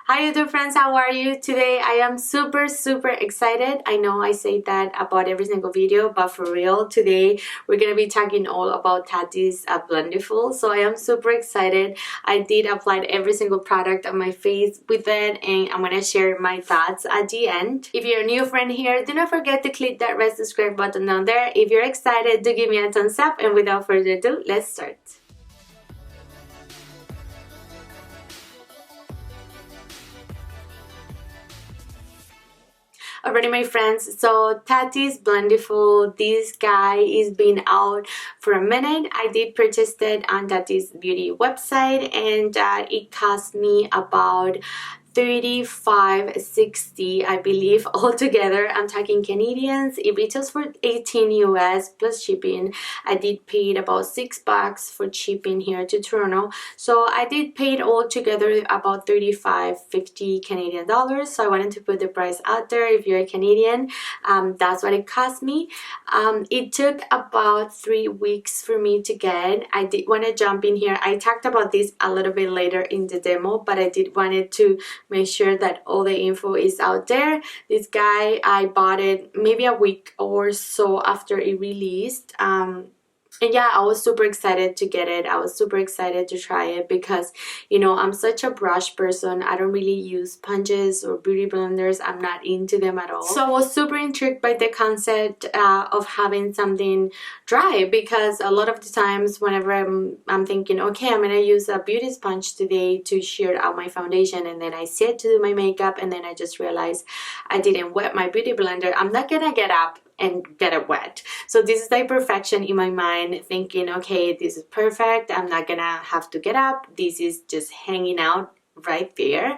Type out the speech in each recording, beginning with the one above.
Hi YouTube friends, how are you? Today I am super excited. I know I say that about every single video, but for real, today we're gonna be talking all about Tati's Blendiful. So I am super excited. I did apply every single product on my face with it, and I'm gonna share my thoughts at the end. If you're a new friend here, do not forget to click that red subscribe button down there. If you're excited, do give me a thumbs up, and without further ado, let's start. Alrighty my friends, so Tati's Blendiful, this guy is been out for a minute. I did purchase it on Tati's beauty website, and it cost me about $35.60 I believe altogether. I'm talking Canadians. It retails for 18 US plus shipping. I did pay about $6 for shipping here to Toronto, so I did pay it all together about 35.50 Canadian dollars. So I wanted to put the price out there. If you're a Canadian, that's what it cost me. It took about 3 weeks for me to get. I did want to jump in here. I talked about this a little bit later in the demo, but I did wanted to make sure that all the info is out there. This guy, I bought it maybe a week or so after it released. And yeah, I was super excited to get it. I was super excited to try it because, you know, I'm such a brush person. I don't really use sponges or beauty blenders. I'm not into them at all. So I was super intrigued by the concept of having something dry, because a lot of the times whenever I'm thinking, okay, I'm gonna use a beauty sponge today to sheer out my foundation, and then I sit to do my makeup, and then I just realize I didn't wet my beauty blender, I'm not gonna get up and get it wet. So this is like perfection in my mind, thinking, okay, this is perfect, I'm not gonna have to get up, this is just hanging out right there.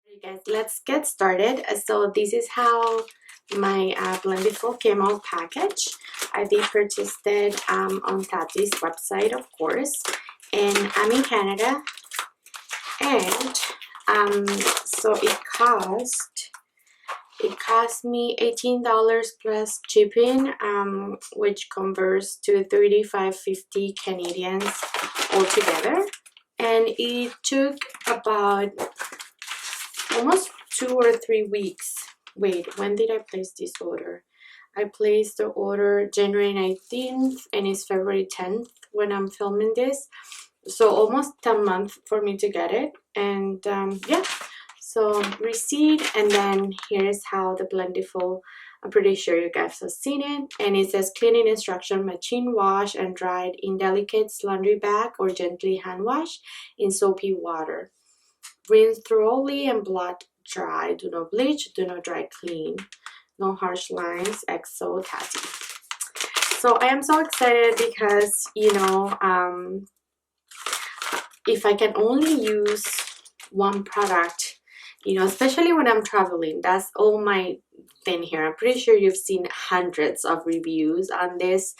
Okay guys, let's get started. So this is how my Blendiful came out package. I did purchase it on Tati's website, of course, and I'm in Canada, and so it cost me $18 plus shipping, which converts to 35.50 Canadians altogether. And it took about almost 2 or 3 weeks. Wait, when did I place this order? I placed the order January 19th, and it's February 10th when I'm filming this. So almost a month for me to get it. And yeah. So receipt, and then here's how the Blendiful, I'm pretty sure you guys have seen it, and it says cleaning instruction: machine wash and dried in delicate laundry bag or gently hand wash in soapy water. Rinse thoroughly and blot dry. Do not bleach, do not dry clean. No harsh lines. XO Tati. So I am so excited because, you know, if I can only use one product, you know, especially when I'm traveling, that's all my thing here. I'm pretty sure you've seen hundreds of reviews on this.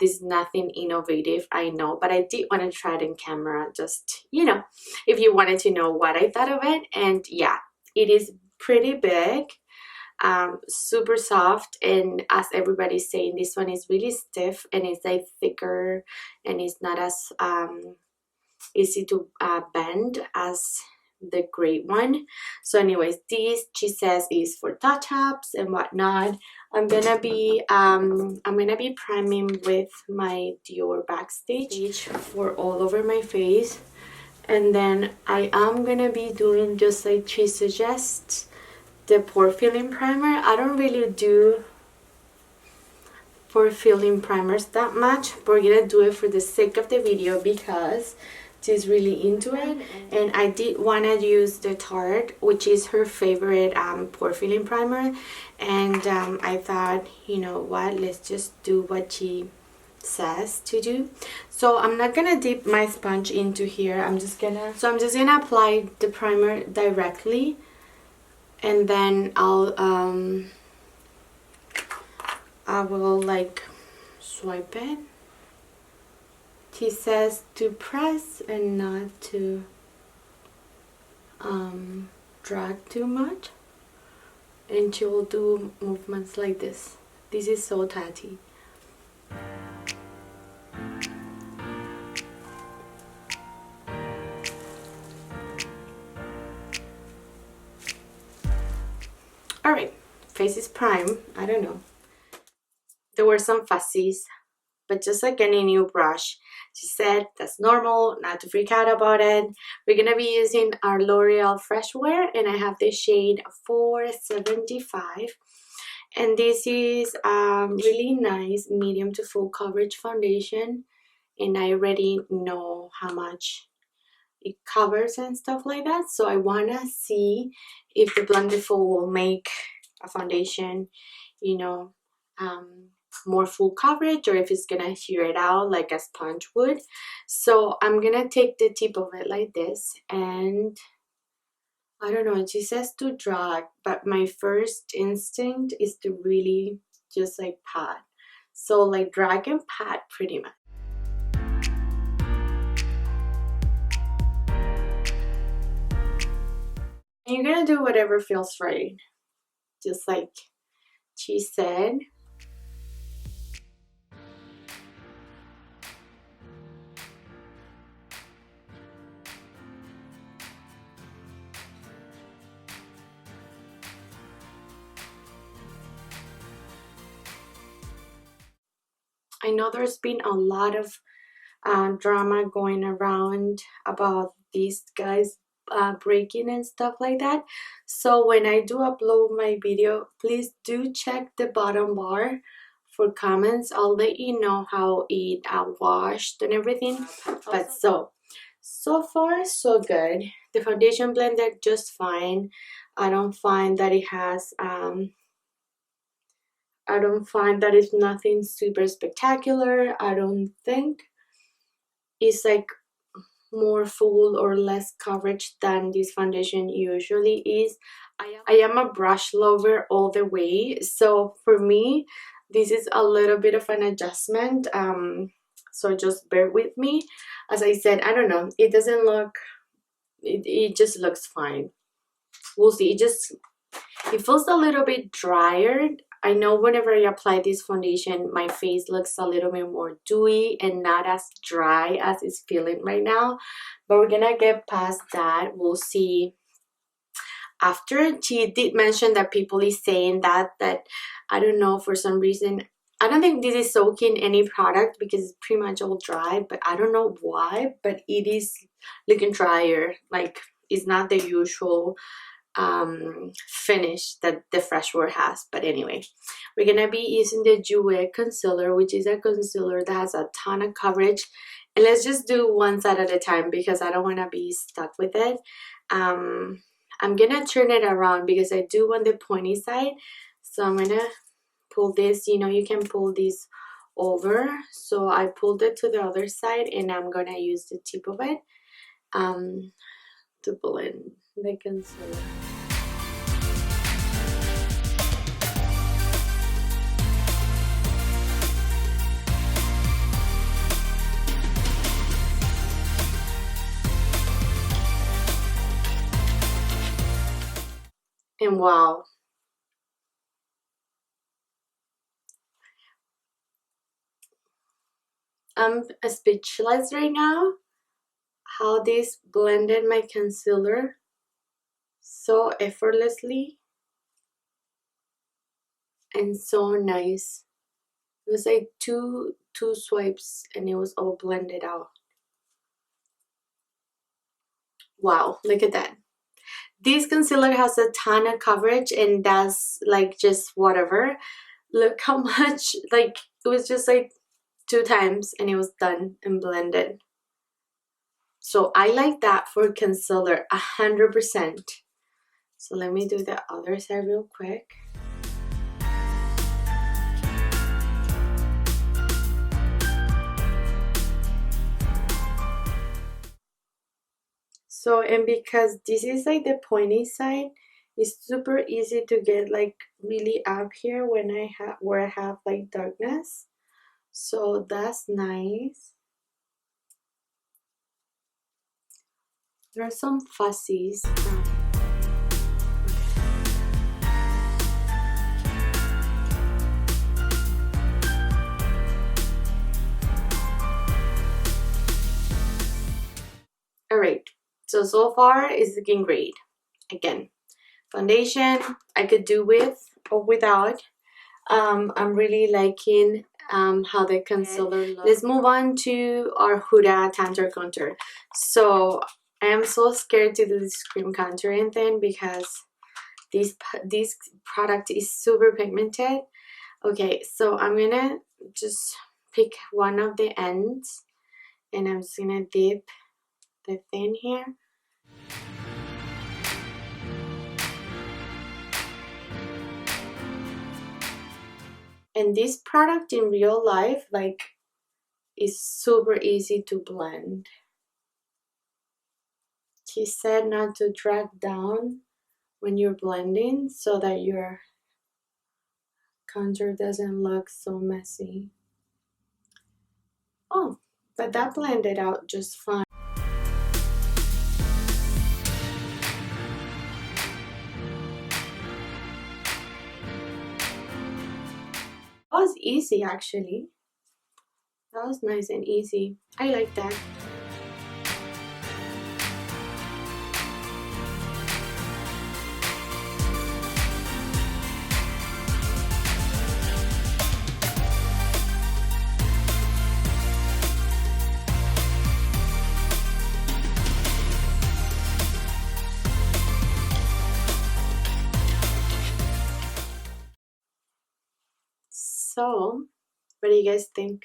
This is nothing innovative, I know, but I did want to try it in camera, just, you know, if you wanted to know what I thought of it. And yeah, it is pretty big, super soft, and as everybody's saying, this one is really stiff, and it's like thicker, and it's not as easy to bend as the gray one. So anyways, this, she says, is for touch-ups and whatnot. I'm gonna be priming with my Dior Backstage for all over my face, and then I am gonna be doing, just like she suggests, the pore filling primer. I don't really do pore filling primers that much, but we're gonna do it for the sake of the video because she's really into it. And I did want to use the Tarte, which is her favorite pore filling primer, and I thought, you know what, let's just do what she says to do. So I'm not gonna dip my sponge into here. I'm just gonna apply the primer directly, and then I will like swipe it. He says to press and not to drag too much, and she will do movements like this. This is so Tati. Alright, face is prime. I don't know. There were some fussies, but just like any new brush, she said that's normal, not to freak out about it. We're gonna be using our L'Oreal Fresh Wear, and I have the shade 475. And this is really nice medium to full coverage foundation, and I already know how much it covers and stuff like that, so I wanna see if the Blendiful will make a foundation, you know, more full coverage, or if it's gonna shear it out like a sponge would. So I'm gonna take the tip of it like this, and I don't know, she says to drag, but my first instinct is to really just like pat. So like drag and pat pretty much. And you're gonna do whatever feels right, just like she said. I know there's been a lot of drama going around about these guys breaking and stuff like that. So when I do upload my video, please do check the bottom bar for comments. I'll let you know how it washed and everything. But so far so good. The foundation blended just fine. I don't find that it has I don't find that it's nothing super spectacular. I don't think it's like more full or less coverage than this foundation usually is. I am a brush lover all the way, so for me this is a little bit of an adjustment, so just bear with me. As I said, I don't know, it doesn't look, it just looks fine. We'll see. It feels a little bit drier. I know whenever I apply this foundation, my face looks a little bit more dewy and not as dry as it's feeling right now. But we're gonna get past that. We'll see after. She did mention that people is saying that I don't know, for some reason, I don't think this is soaking any product because it's pretty much all dry, but I don't know why, but it is looking drier. Like, it's not the usual finish that the Fresh Wear has. But anyway, we're gonna be using the Jouer concealer, which is a concealer that has a ton of coverage, and let's just do one side at a time because I don't want to be stuck with it. I'm gonna turn it around because I do want the pointy side, so I'm gonna pull this, you know, you can pull this over, so I pulled it to the other side, and I'm gonna use the tip of it to blend the concealer. And wow, I'm speechless right now how this blended my concealer so effortlessly and so nice. It was like two swipes and it was all blended out. Wow, look at that. This concealer has a ton of coverage and that's like just whatever. Look how much, like, it was just like 2 times and it was done and blended. So I like that for concealer 100%. So let me do the other side real quick. So, and because this is like the pointy side, it's super easy to get like really up here when where I have like darkness. So that's nice. There are some fussies. Alright, so far it's looking great. Again, foundation. I could do with or without. I'm really liking how the concealer looks. Let's move on to our Huda Tantour contour. So I am so scared to do this cream contouring thing because this product is super pigmented. Okay, so I'm gonna just pick one of the ends and I'm just gonna dip the thing here. And this product in real life, like, is super easy to blend. She said not to drag down when you're blending so that your contour doesn't look so messy. Oh, but that blended out just fine. That was easy, actually. That was nice and easy. I like that. So, what do you guys think?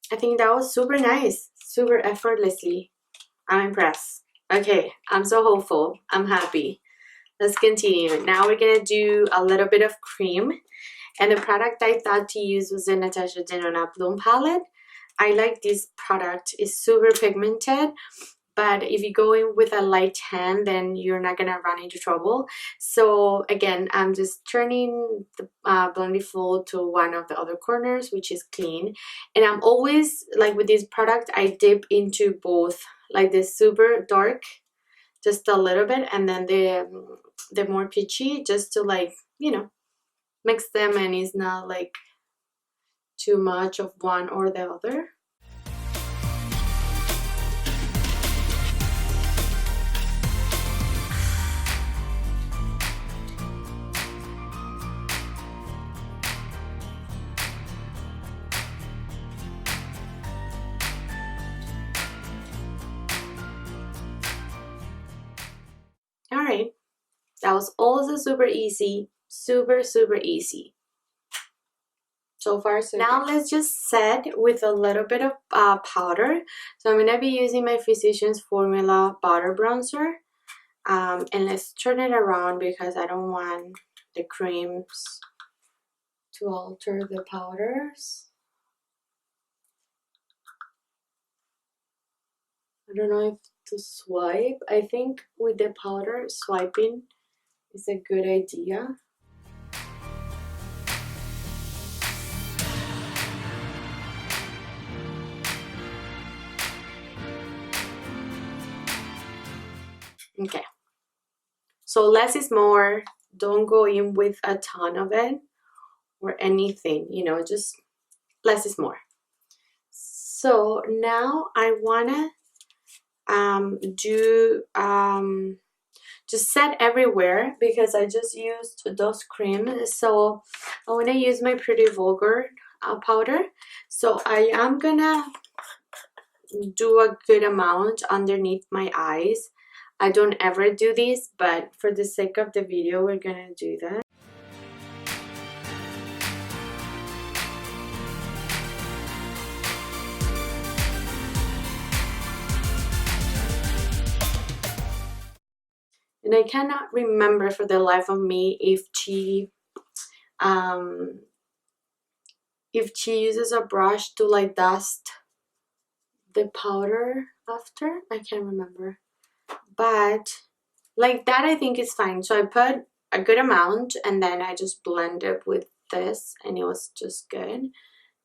I think that was super nice, super effortlessly. I'm impressed. Okay, I'm so hopeful. I'm happy. Let's continue. Now we're gonna do a little bit of cream. And the product I thought to use was the Natasha Denona Bloom palette. I like this product. It's super pigmented, but if you go in with a light tan, then you're not gonna run into trouble. So again, I'm just turning the Blendiful to one of the other corners, which is clean. And I'm always, like with this product, I dip into both, like the super dark, just a little bit, and then the more peachy, just to, like, you know, mix them, and it's not like too much of one or the other. Alright, that was also super easy, super easy. So far, so now good. Let's just set with a little bit of powder. So I'm gonna be using my Physicians Formula Butter Bronzer, and let's turn it around because I don't want the creams to alter the powders. I don't know if to swipe. I think with the powder, swiping is a good idea. Okay, so less is more. Don't go in with a ton of it or anything, you know, just less is more. So now I wanna just set everywhere because I just used those creams. So I want to use my Pretty Vulgar powder. So I am gonna do a good amount underneath my eyes. I don't ever do this, but for the sake of the video, we're gonna do that. And I cannot remember for the life of me if she uses a brush to, like, dust the powder after. I can't remember, but like that I think is fine. So I put a good amount and then I just blend it with this and it was just good.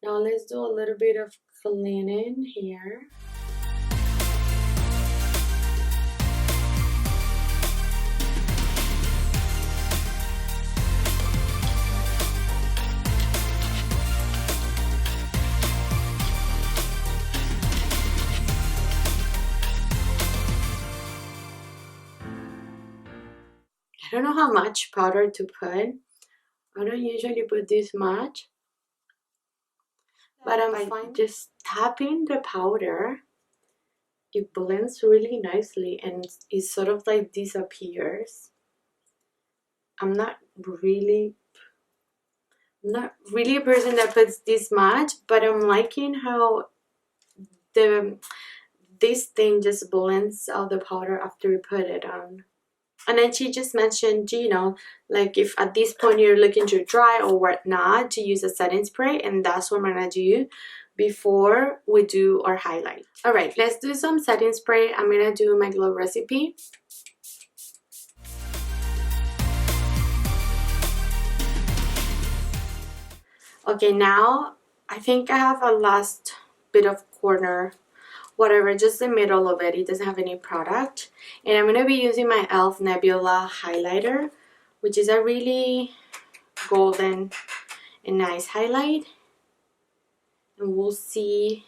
Now let's do a little bit of cleaning here. I don't know how much powder to put. I don't usually put this much, but I'm fine just tapping the powder. It blends really nicely and it sort of like disappears. I'm not really a person that puts this much, but I'm liking how this thing just blends out the powder after you put it on. And then she just mentioned, you know, like if at this point you're looking to dry or whatnot, to use a setting spray, and that's what I'm gonna do before we do our highlight. All right, let's do some setting spray. I'm gonna do my glow recipe. Okay, now I think I have a last bit of corner, whatever, just the middle of it. It doesn't have any product. And I'm going to be using my e.l.f. Nebula highlighter, which is a really golden and nice highlight. And we'll see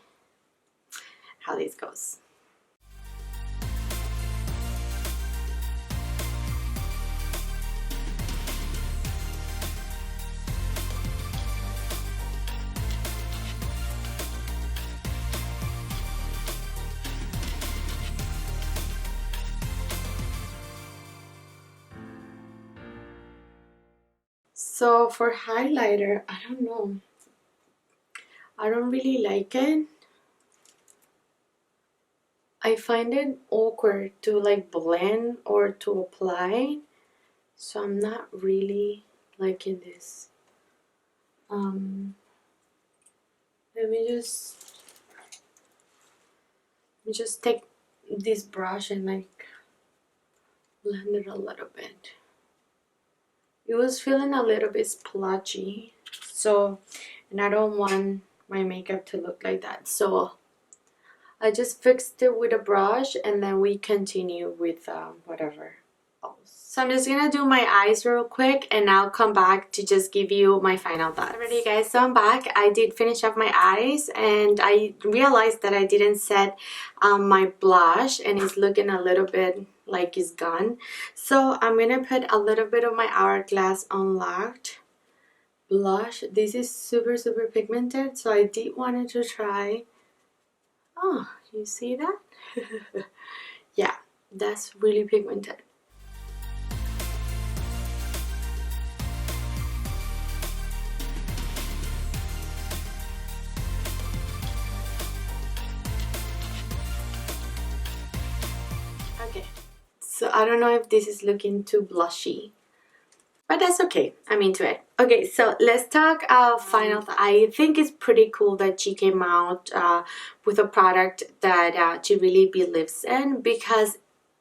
how this goes. So for highlighter, I don't know. I don't really like it. I find it awkward to like blend or to apply. So I'm not really liking this. Let me just take this brush and like blend it a little bit. It was feeling a little bit splotchy, so, and I don't want my makeup to look like that, so I just fixed it with a brush and then we continue with whatever else. So I'm just gonna do my eyes real quick and I'll come back to just give you my final thoughts. Alrighty guys, so I'm back. I did finish up my eyes and I realized that I didn't set my blush and it's looking a little bit like it's gone. So I'm gonna put a little bit of my Hourglass Unlocked blush. This is super pigmented, so I did want to try. Oh, you see that? Yeah, that's really pigmented. Okay, so I don't know if this is looking too blushy, but that's okay. I'm into it. Okay, so let's talk final. I think it's pretty cool that she came out with a product that she really believes in, because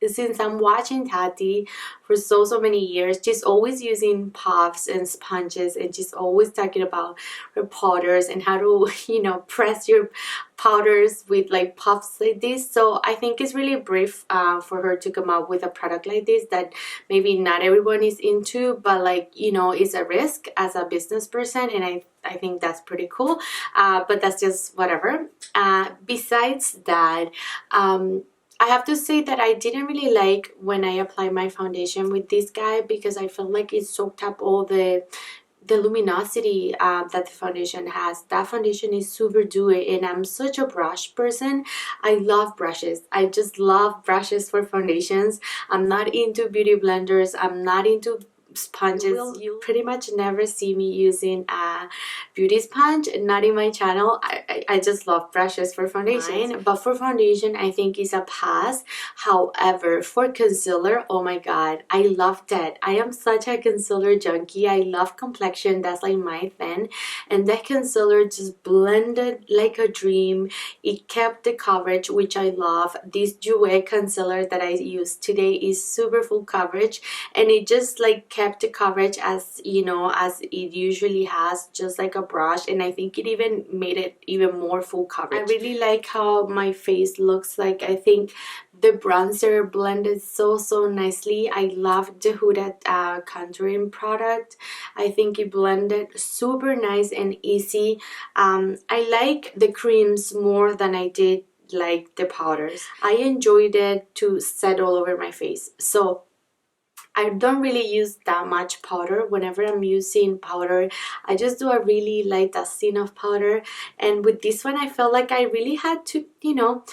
since I'm watching Tati for so many years, she's always using puffs and sponges, and she's always talking about her powders and how to, you know, press your powders with like puffs like this. So I think it's really brave for her to come out with a product like this that maybe not everyone is into, but like, you know, it's a risk as a business person, and I think that's pretty cool, but that's just whatever. Besides that, I have to say that I didn't really like when I applied my foundation with this guy, because I felt like it soaked up all the luminosity that the foundation has. That foundation is super dewy, and I'm such a brush person. I love brushes. I just love brushes for foundations. I'm not into beauty blenders. I'm not into sponges. You pretty much never see me using a beauty sponge, not in my channel. I just love brushes for foundation, but for foundation I think it's a pass. However, for concealer, oh my god, I love that. I am such a concealer junkie. I love complexion, that's like my thing, and that concealer just blended like a dream. It kept the coverage, which I love. This Jouer concealer that I use today is super full coverage, and it just like kept the coverage as, you know, as it usually has, just like a brush, and I think it even made it even more full coverage. I really like how my face looks like. I think the bronzer blended so nicely. I love the Huda contouring product. I think it blended super nice and easy. I like the creams more than I did like the powders. I enjoyed it to set all over my face. So I don't really use that much powder. Whenever I'm using powder, I just do a really light dusting of powder. And with this one, I felt like I really had to, you know,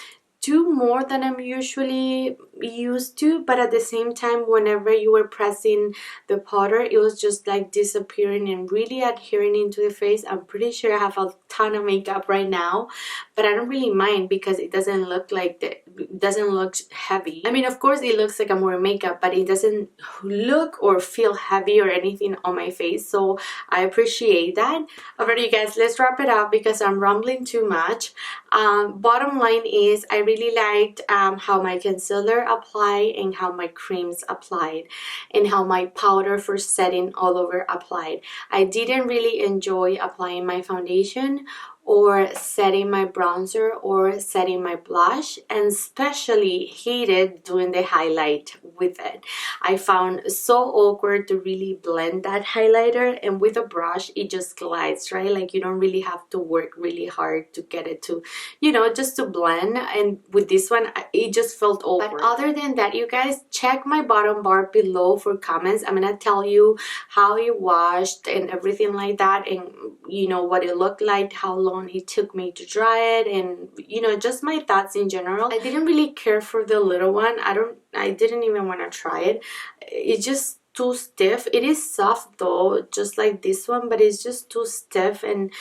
do more than I'm usually used to, but at the same time, whenever you were pressing the powder, it was just like disappearing and really adhering into the face. I'm pretty sure I have a ton of makeup right now, but I don't really mind because it doesn't look like that. It doesn't look heavy. I mean, of course it looks like I'm wearing makeup, but it doesn't look or feel heavy or anything on my face, so I appreciate that. Alright, you guys, let's wrap it up because I'm rambling too much. Bottom line is I really liked how my concealer applied and how my creams applied and how my powder for setting all over applied. I didn't really enjoy applying my foundation or setting my bronzer or setting my blush, and especially hated doing the highlight with it. I found so awkward to really blend that highlighter, and with a brush it just glides, right? Like you don't really have to work really hard to get it to, you know, just to blend. And with this one it just felt awkward. But other than that, you guys, check my bottom bar below for comments. I'm gonna tell you how it washed and everything like that, and you know what it looked like, how long it took me to dry it, and you know, just my thoughts in general. I didn't really care for the little one. I didn't even want to try it. It's just too stiff. It is soft though, just like this one, but it's just too stiff, and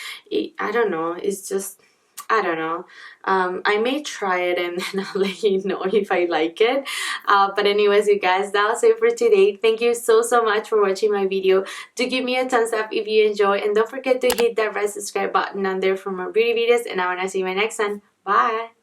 I don't know, it's just, I don't know. I may try it and then I'll let you know if I like it. But anyways, you guys, that was it for today. Thank you so much for watching my video. Do give me a thumbs up if you enjoy, and don't forget to hit that red subscribe button on there for more beauty videos, and I want to see you in my next one. Bye!